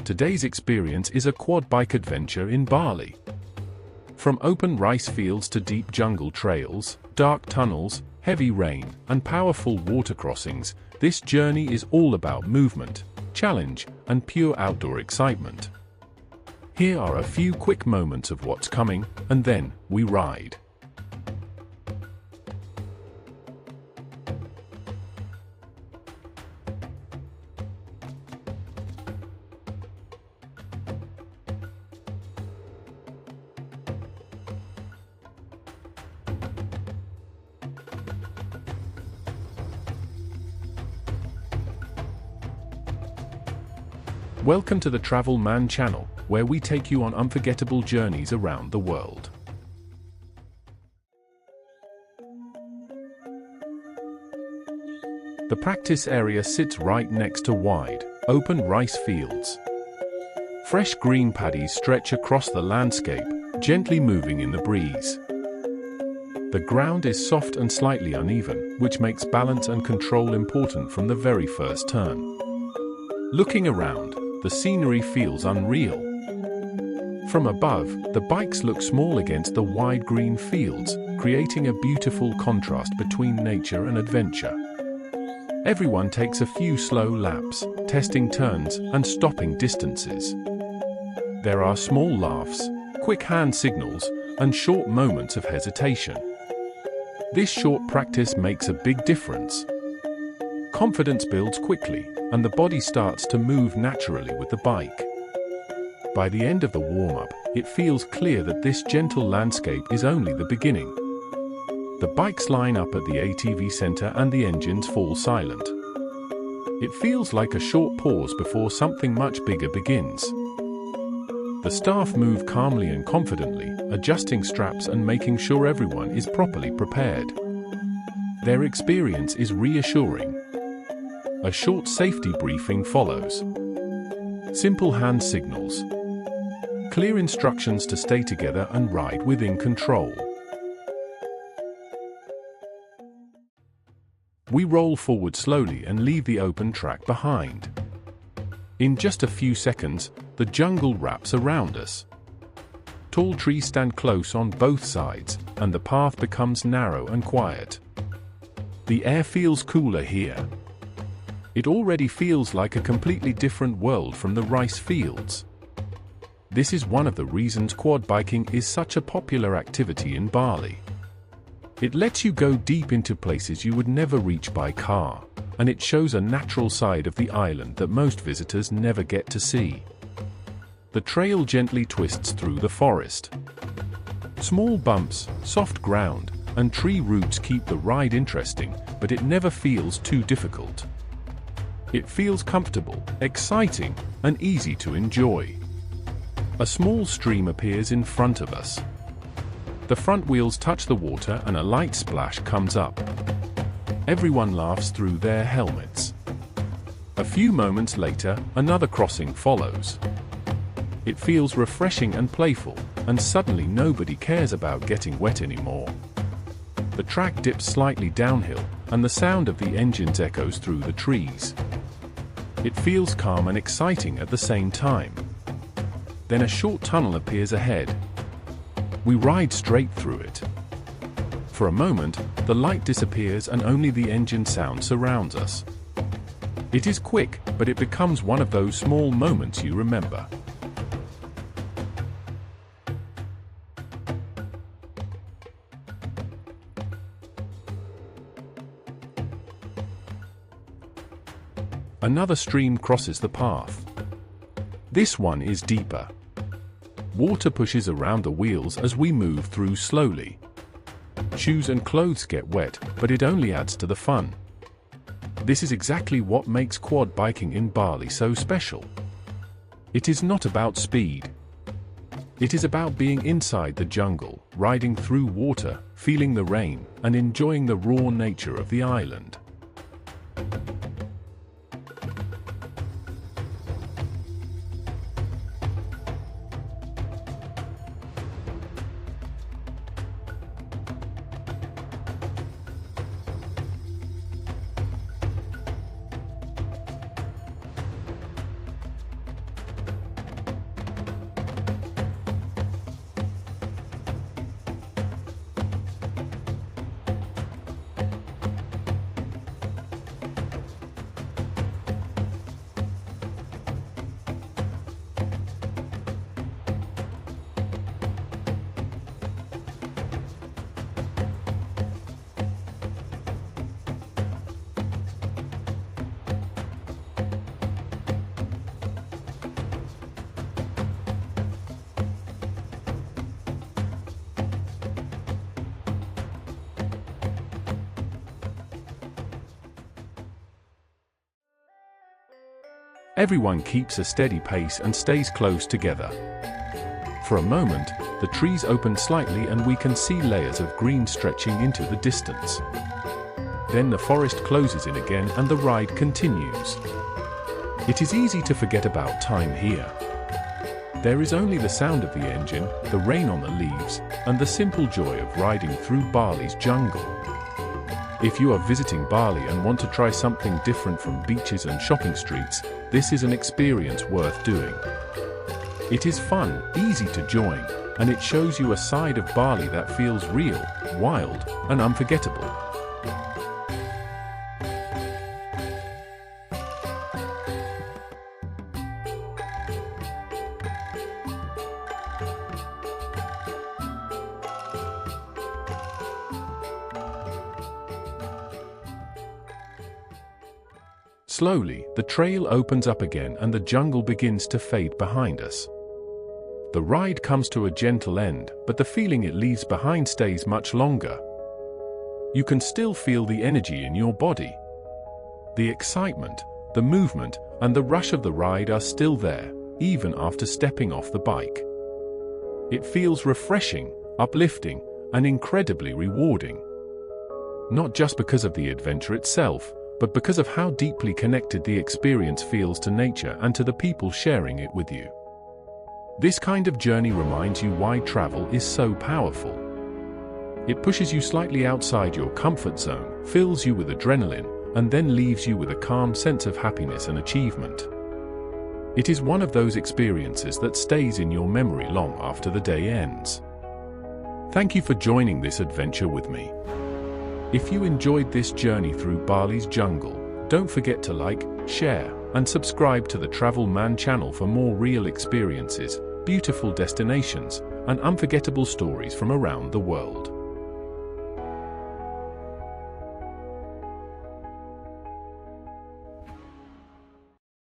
Today's experience is a quad bike adventure in Bali. From open rice fields to deep jungle trails, dark tunnels, heavy rain, and powerful water crossings, this journey is all about movement, challenge, and pure outdoor excitement. Here are a few quick moments of what's coming, and then we ride. Welcome to the Travel Man channel, where we take you on unforgettable journeys around the world. The practice area sits right next to wide, open rice fields. Fresh green paddies stretch across the landscape, gently moving in the breeze. The ground is soft and slightly uneven, which makes balance and control important from the very first turn. Looking around, the scenery feels unreal. From above, the bikes look small against the wide green fields, creating a beautiful contrast between nature and adventure. Everyone takes a few slow laps, testing turns and stopping distances. There are small laughs, quick hand signals, and short moments of hesitation. This short practice makes a big difference. Confidence builds quickly, and the body starts to move naturally with the bike. By the end of the warm-up, it feels clear that this gentle landscape is only the beginning. The bikes line up at the ATV Centre and the engines fall silent. It feels like a short pause before something much bigger begins. The staff move calmly and confidently, adjusting straps and making sure everyone is properly prepared. Their experience is reassuring. A short safety briefing follows. Simple hand signals. Clear instructions to stay together and ride within control. We roll forward slowly and leave the open track behind. In just a few seconds, the jungle wraps around us. Tall trees stand close on both sides, and the path becomes narrow and quiet. The air feels cooler here. It already feels like a completely different world from the rice fields. This is one of the reasons quad biking is such a popular activity in Bali. It lets you go deep into places you would never reach by car, and it shows a natural side of the island that most visitors never get to see. The trail gently twists through the forest. Small bumps, soft ground, and tree roots keep the ride interesting, but it never feels too difficult. It feels comfortable, exciting, and easy to enjoy. A small stream appears in front of us. The front wheels touch the water and a light splash comes up. Everyone laughs through their helmets. A few moments later, another crossing follows. It feels refreshing and playful, and suddenly nobody cares about getting wet anymore. The track dips slightly downhill, and the sound of the engines echoes through the trees. It feels calm and exciting at the same time. Then a short tunnel appears ahead. We ride straight through it. For a moment, the light disappears and only the engine sound surrounds us. It is quick, but it becomes one of those small moments you remember. Another stream crosses the path. This one is deeper. Water pushes around the wheels as we move through slowly. Shoes and clothes get wet, but it only adds to the fun. This is exactly what makes quad biking in Bali so special. It is not about speed. It is about being inside the jungle, riding through water, feeling the rain, and enjoying the raw nature of the island. Everyone keeps a steady pace and stays close together. For a moment, the trees open slightly and we can see layers of green stretching into the distance. Then the forest closes in again and the ride continues. It is easy to forget about time here. There is only the sound of the engine, the rain on the leaves, and the simple joy of riding through Bali's jungle. If you are visiting Bali and want to try something different from beaches and shopping streets, this is an experience worth doing. It is fun, easy to join, and it shows you a side of Bali that feels real, wild, and unforgettable. Slowly, the trail opens up again and the jungle begins to fade behind us. The ride comes to a gentle end, but the feeling it leaves behind stays much longer. You can still feel the energy in your body. The excitement, the movement, and the rush of the ride are still there, even after stepping off the bike. It feels refreshing, uplifting, and incredibly rewarding. Not just because of the adventure itself, but because of how deeply connected the experience feels to nature and to the people sharing it with you. This kind of journey reminds you why travel is so powerful. It pushes you slightly outside your comfort zone, fills you with adrenaline, and then leaves you with a calm sense of happiness and achievement. It is one of those experiences that stays in your memory long after the day ends. Thank you for joining this adventure with me. If you enjoyed this journey through Bali's jungle, don't forget to like, share, and subscribe to the Travel Man channel for more real experiences, beautiful destinations, and unforgettable stories from around the world.